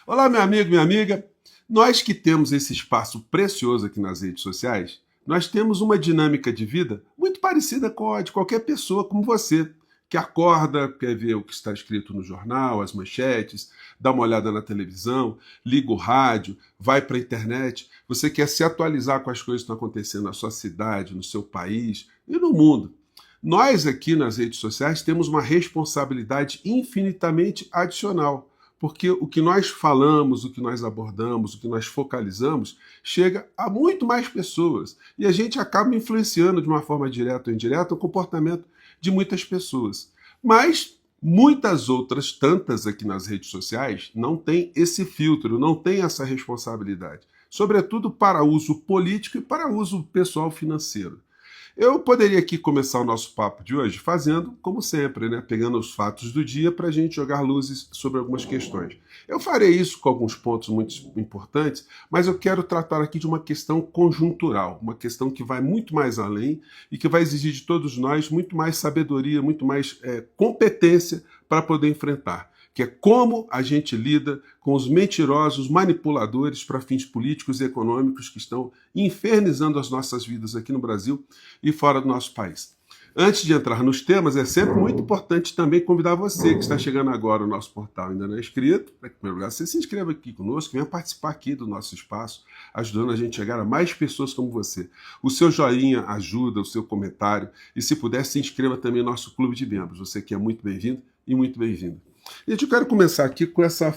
Olá, meu amigo, minha amiga. Nós que temos esse espaço precioso aqui nas redes sociais, nós temos uma dinâmica de vida muito parecida com a de qualquer pessoa como você, que acorda, quer ver o que está escrito no jornal, as manchetes, dá uma olhada na televisão, liga o rádio, vai para a internet. Você quer se atualizar com as coisas que estão acontecendo na sua cidade, no seu país e no mundo. Nós aqui nas redes sociais temos uma responsabilidade infinitamente adicional, porque o que nós falamos, o que nós abordamos, o que nós focalizamos, chega a muito mais pessoas. E a gente acaba influenciando de uma forma direta ou indireta o comportamento de muitas pessoas. Mas muitas outras, tantas aqui nas redes sociais, não têm esse filtro, não têm essa responsabilidade. Sobretudo para uso político e para uso pessoal financeiro. Eu poderia aqui começar o nosso papo de hoje fazendo, como sempre, né, pegando os fatos do dia para a gente jogar luzes sobre algumas questões. Eu farei isso com alguns pontos muito importantes, mas eu quero tratar aqui de uma questão conjuntural, uma questão que vai muito mais além e que vai exigir de todos nós muito mais sabedoria, muito mais competência para poder enfrentar, que é como a gente lida com os mentirosos manipuladores para fins políticos e econômicos que estão infernizando as nossas vidas aqui no Brasil e fora do nosso país. Antes de entrar nos temas, é sempre muito importante também convidar você que está chegando agora no nosso portal e ainda não é inscrito, para que, em primeiro lugar, você se inscreva aqui conosco, venha participar aqui do nosso espaço, ajudando a gente a chegar a mais pessoas como você. O seu joinha ajuda, o seu comentário, e se puder, se inscreva também no nosso clube de membros. Você que é muito bem-vindo e muito bem-vindo. Gente, eu quero começar aqui com essa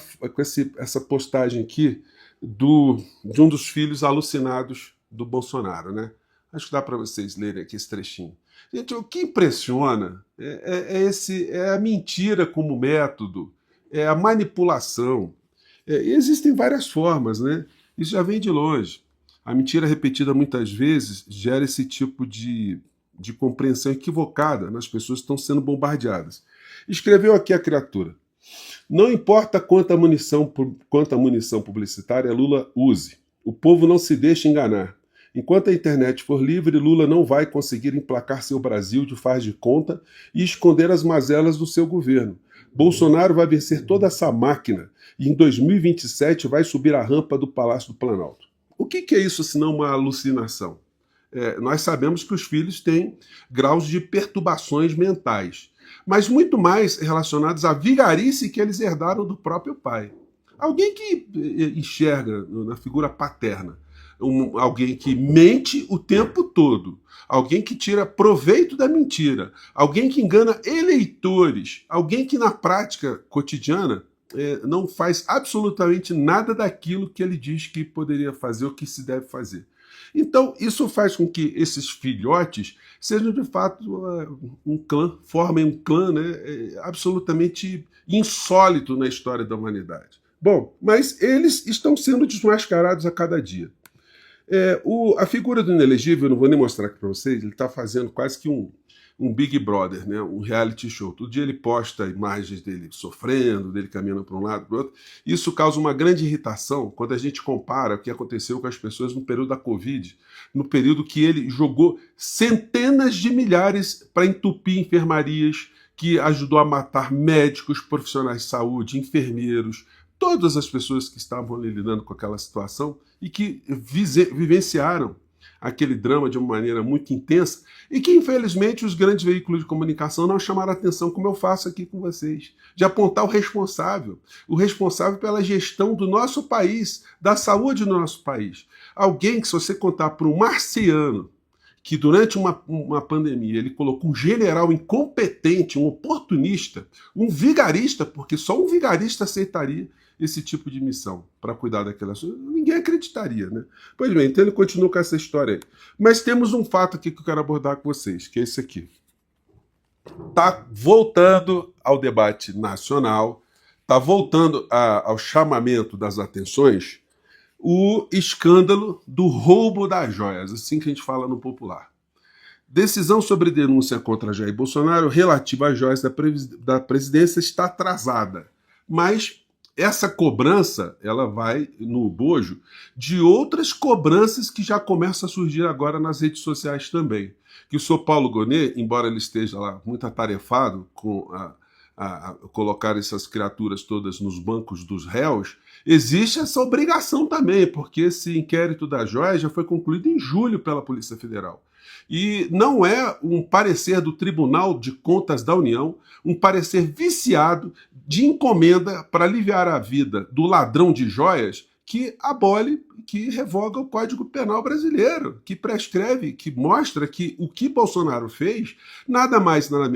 postagem aqui de um dos filhos alucinados do Bolsonaro, né? Acho que dá para vocês lerem aqui esse trechinho. Gente, o que impressiona é a mentira como método, é a manipulação. Existem várias formas, né? Isso já vem de longe. A mentira repetida muitas vezes gera esse tipo de compreensão equivocada nas pessoas que estão sendo bombardeadas. Escreveu aqui a criatura: não importa quanta munição publicitária Lula use, o povo não se deixa enganar. Enquanto a internet for livre, Lula não vai conseguir emplacar seu Brasil de faz de conta e esconder as mazelas do seu governo. Bolsonaro vai vencer toda essa máquina e em 2027 vai subir a rampa do Palácio do Planalto. O que é isso senão uma alucinação? Nós sabemos que os filhos têm graus de perturbações mentais, mas muito mais relacionados à vigarice que eles herdaram do próprio pai. Alguém que enxerga na figura paterna alguém que mente o tempo todo, alguém que tira proveito da mentira, alguém que engana eleitores, alguém que na prática cotidiana não faz absolutamente nada daquilo que ele diz que poderia fazer ou que se deve fazer. Então, isso faz com que esses filhotes sejam, de fato, um clã, formem um clã, né, absolutamente insólito na história da humanidade. Bom, mas eles estão sendo desmascarados a cada dia. A figura do inelegível, eu não vou nem mostrar aqui para vocês, ele está fazendo quase que um Big Brother, né? Um reality show. Todo dia ele posta imagens dele sofrendo, dele caminhando para um lado, para o outro. Isso causa uma grande irritação quando a gente compara o que aconteceu com as pessoas no período da Covid, no período que ele jogou centenas de milhares para entupir enfermarias, que ajudou a matar médicos, profissionais de saúde, enfermeiros, todas as pessoas que estavam ali lidando com aquela situação e que vivenciaram aquele drama de uma maneira muito intensa e que, infelizmente, os grandes veículos de comunicação não chamaram atenção, como eu faço aqui com vocês, de apontar o responsável pela gestão do nosso país, da saúde do nosso país. Alguém que, se você contar para um marciano, que durante uma pandemia ele colocou um general incompetente, um oportunista, um vigarista, porque só um vigarista aceitaria esse tipo de missão para cuidar daquela pessoa, ninguém acreditaria, né? Pois bem, então ele continua com essa história aí. Mas temos um fato aqui que eu quero abordar com vocês, que é esse aqui. Está voltando ao debate nacional, está voltando ao chamamento das atenções, o escândalo do roubo das joias, assim que a gente fala no popular. Decisão sobre denúncia contra Jair Bolsonaro relativa às joias da presidência está atrasada, mas essa cobrança ela vai no bojo de outras cobranças que já começam a surgir agora nas redes sociais também. Que o senhor Paulo Gonet, embora ele esteja lá muito atarefado com a colocar essas criaturas todas nos bancos dos réus, existe essa obrigação também, porque esse inquérito da joia já foi concluído em julho pela Polícia Federal. E não é um parecer do Tribunal de Contas da União, um parecer viciado de encomenda para aliviar a vida do ladrão de joias que abole, que revoga o Código Penal brasileiro, que prescreve, que mostra que o que Bolsonaro fez nada mais, nada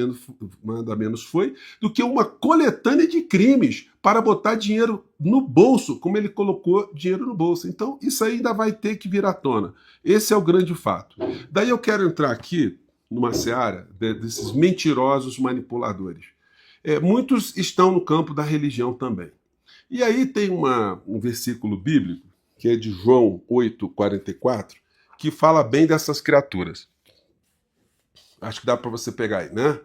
menos foi do que uma coletânea de crimes para botar dinheiro no bolso, como ele colocou dinheiro no bolso. Então, isso ainda vai ter que vir à tona. Esse é o grande fato. Daí eu quero entrar aqui numa seara desses mentirosos manipuladores. Muitos estão no campo da religião também. E aí tem um versículo bíblico, que é de João 8,44, que fala bem dessas criaturas. Acho que dá para você pegar aí, né?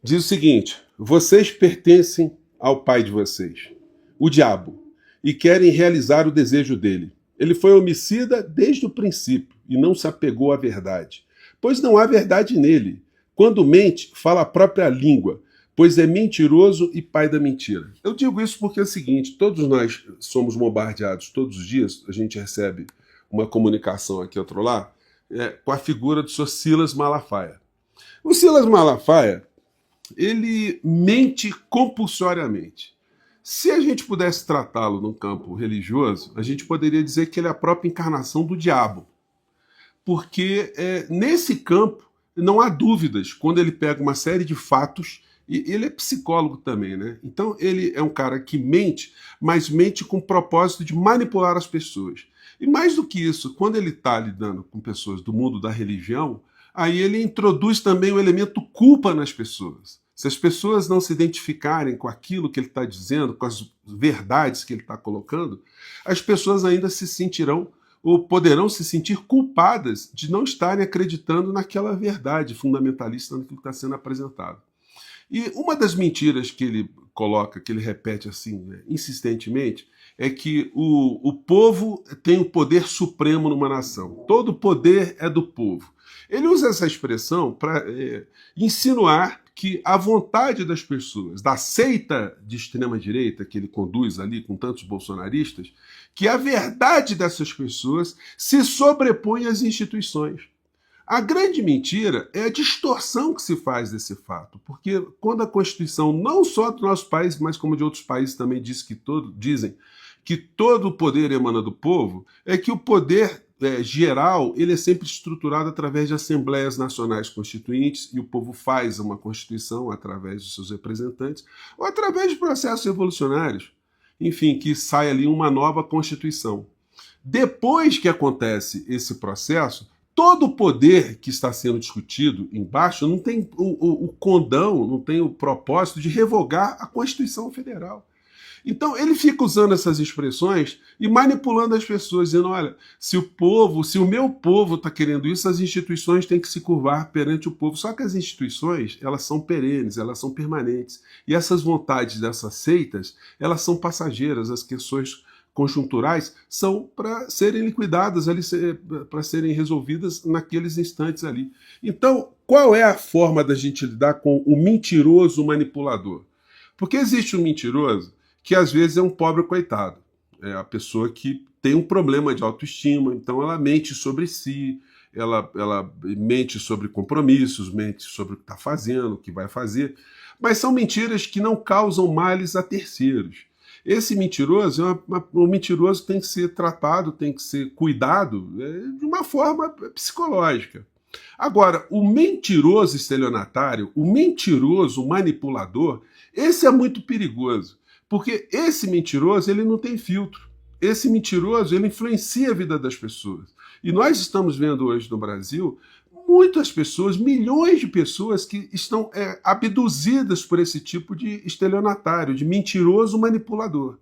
Diz o seguinte: vocês pertencem ao pai de vocês, o diabo, e querem realizar o desejo dele. Ele foi homicida desde o princípio e não se apegou à verdade, pois não há verdade nele. Quando mente, fala a própria língua, pois é mentiroso e pai da mentira. Eu digo isso porque é o seguinte: todos nós somos bombardeados todos os dias, a gente recebe uma comunicação aqui outro lá, com a figura do Sr. Silas Malafaia. O Silas Malafaia, ele mente compulsoriamente. Se a gente pudesse tratá-lo num campo religioso, a gente poderia dizer que ele é a própria encarnação do diabo. Porque nesse campo não há dúvidas quando ele pega uma série de fatos. E ele é psicólogo também, né? Então ele é um cara que mente, mas mente com o propósito de manipular as pessoas. E mais do que isso, quando ele está lidando com pessoas do mundo da religião, aí ele introduz também o elemento culpa nas pessoas. Se as pessoas não se identificarem com aquilo que ele está dizendo, com as verdades que ele está colocando, as pessoas ainda se sentirão ou poderão se sentir culpadas de não estarem acreditando naquela verdade fundamentalista naquilo que está sendo apresentado. E uma das mentiras que ele coloca, que ele repete assim, né, insistentemente, é que o povo tem o poder supremo numa nação. Todo poder é do povo. Ele usa essa expressão para insinuar que a vontade das pessoas, da seita de extrema-direita que ele conduz ali com tantos bolsonaristas, que a verdade dessas pessoas se sobrepõe às instituições. A grande mentira é a distorção que se faz desse fato, porque quando a Constituição, não só do nosso país, mas como de outros países também dizem que todo o poder emana do povo, é que o poder geral ele é sempre estruturado através de assembleias nacionais constituintes e o povo faz uma Constituição através dos seus representantes ou através de processos revolucionários, enfim, que sai ali uma nova Constituição. Depois que acontece esse processo, todo o poder que está sendo discutido embaixo não tem o condão, não tem o propósito de revogar a Constituição Federal. Então ele fica usando essas expressões e manipulando as pessoas, dizendo: olha, se o meu povo está querendo isso, as instituições têm que se curvar perante o povo. Só que as instituições, elas são perenes, elas são permanentes. E essas vontades dessas seitas, elas são passageiras, as questões conjunturais são para serem liquidadas ali, para serem resolvidas naqueles instantes ali. Então, qual é a forma da gente lidar com o mentiroso manipulador? Porque existe um mentiroso que às vezes é um pobre coitado. É a pessoa que tem um problema de autoestima, então ela mente sobre si, ela mente sobre compromissos, mente sobre o que está fazendo, o que vai fazer, mas são mentiras que não causam males a terceiros. Esse mentiroso, o mentiroso tem que ser tratado, tem que ser cuidado de uma forma psicológica. Agora, o mentiroso estelionatário, o mentiroso manipulador, esse é muito perigoso, porque esse mentiroso ele não tem filtro. Esse mentiroso ele influencia a vida das pessoas. E nós estamos vendo hoje no Brasil muitas pessoas, milhões de pessoas que estão abduzidas por esse tipo de estelionatário, de mentiroso manipulador,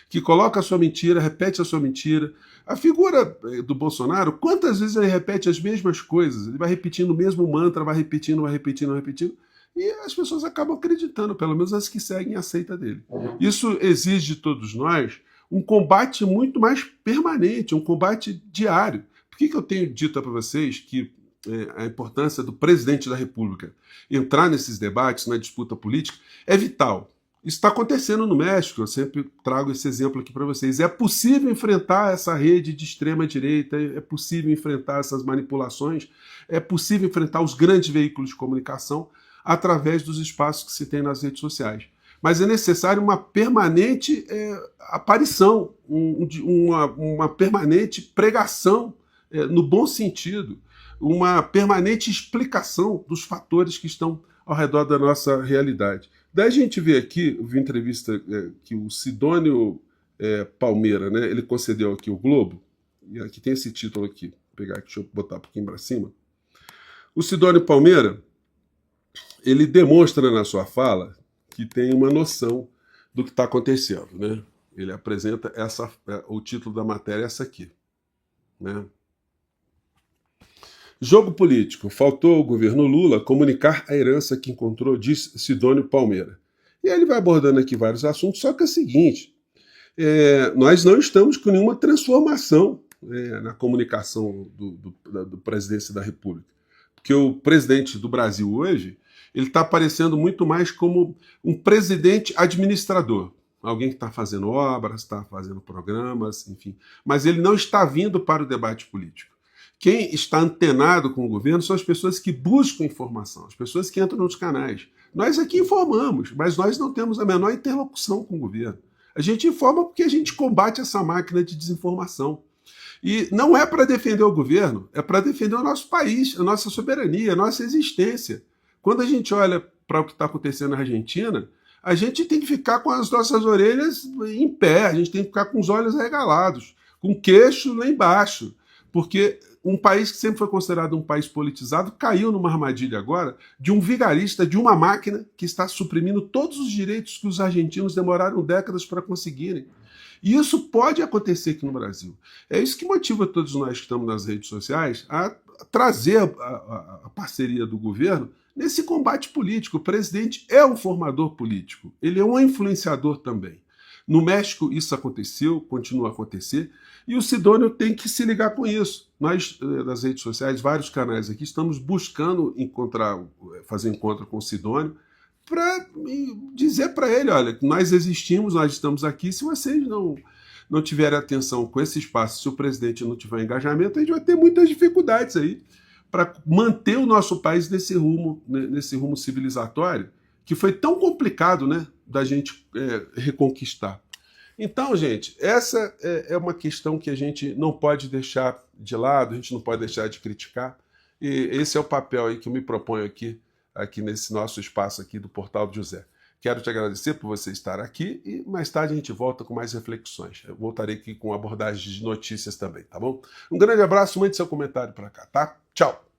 que coloca a sua mentira, repete a sua mentira. A figura do Bolsonaro, quantas vezes ele repete as mesmas coisas? Ele vai repetindo o mesmo mantra, vai repetindo, e as pessoas acabam acreditando, pelo menos as que seguem a seita dele. Isso exige de todos nós um combate muito mais permanente, um combate diário. Por que eu tenho dito para vocês que a importância do presidente da República entrar nesses debates, na disputa política, é vital. Isso está acontecendo no México, eu sempre trago esse exemplo aqui para vocês. É possível enfrentar essa rede de extrema-direita, é possível enfrentar essas manipulações, é possível enfrentar os grandes veículos de comunicação através dos espaços que se tem nas redes sociais. Mas é necessário uma permanente aparição, uma permanente pregação, no bom sentido, uma permanente explicação dos fatores que estão ao redor da nossa realidade. Daí a gente vê aqui, eu vi uma entrevista que o Sidônio Palmeira, né, ele concedeu aqui o Globo, e aqui tem esse título aqui, vou pegar aqui, deixa eu botar um pouquinho para cima. O Sidônio Palmeira, ele demonstra na sua fala que tem uma noção do que está acontecendo, né? Ele apresenta o título da matéria é essa aqui, né? Jogo político. Faltou ao governo Lula comunicar a herança que encontrou, diz Sidônio Palmeira. E aí ele vai abordando aqui vários assuntos, só que é o seguinte, nós não estamos com nenhuma transformação na comunicação do presidente da República. Porque o presidente do Brasil hoje, ele está aparecendo muito mais como um presidente administrador. Alguém que está fazendo obras, está fazendo programas, enfim. Mas ele não está vindo para o debate político. Quem está antenado com o governo são as pessoas que buscam informação, as pessoas que entram nos canais. Nós aqui informamos, mas nós não temos a menor interlocução com o governo. A gente informa porque a gente combate essa máquina de desinformação. E não é para defender o governo, é para defender o nosso país, a nossa soberania, a nossa existência. Quando a gente olha para o que está acontecendo na Argentina, a gente tem que ficar com as nossas orelhas em pé, a gente tem que ficar com os olhos arregalados, com o queixo lá embaixo, porque um país que sempre foi considerado um país politizado caiu numa armadilha agora de um vigarista, de uma máquina que está suprimindo todos os direitos que os argentinos demoraram décadas para conseguirem. E isso pode acontecer aqui no Brasil. É isso que motiva todos nós que estamos nas redes sociais a trazer a parceria do governo nesse combate político. O presidente é um formador político, ele é um influenciador também. No México isso aconteceu, continua a acontecer, e o Sidônio tem que se ligar com isso. Nós, nas redes sociais, vários canais aqui, estamos buscando fazer encontro com o Sidônio para dizer para ele, olha, nós existimos, nós estamos aqui, se vocês não tiverem atenção com esse espaço, se o presidente não tiver engajamento, a gente vai ter muitas dificuldades aí para manter o nosso país nesse rumo civilizatório, que foi tão complicado, né, da gente reconquistar. Então, gente, essa é uma questão que a gente não pode deixar de lado, a gente não pode deixar de criticar, e esse é o papel aí que eu me proponho aqui nesse nosso espaço aqui do Portal do José. Quero te agradecer por você estar aqui e mais tarde a gente volta com mais reflexões. Eu voltarei aqui com abordagem de notícias também, tá bom? Um grande abraço, mande seu comentário para cá, tá? Tchau!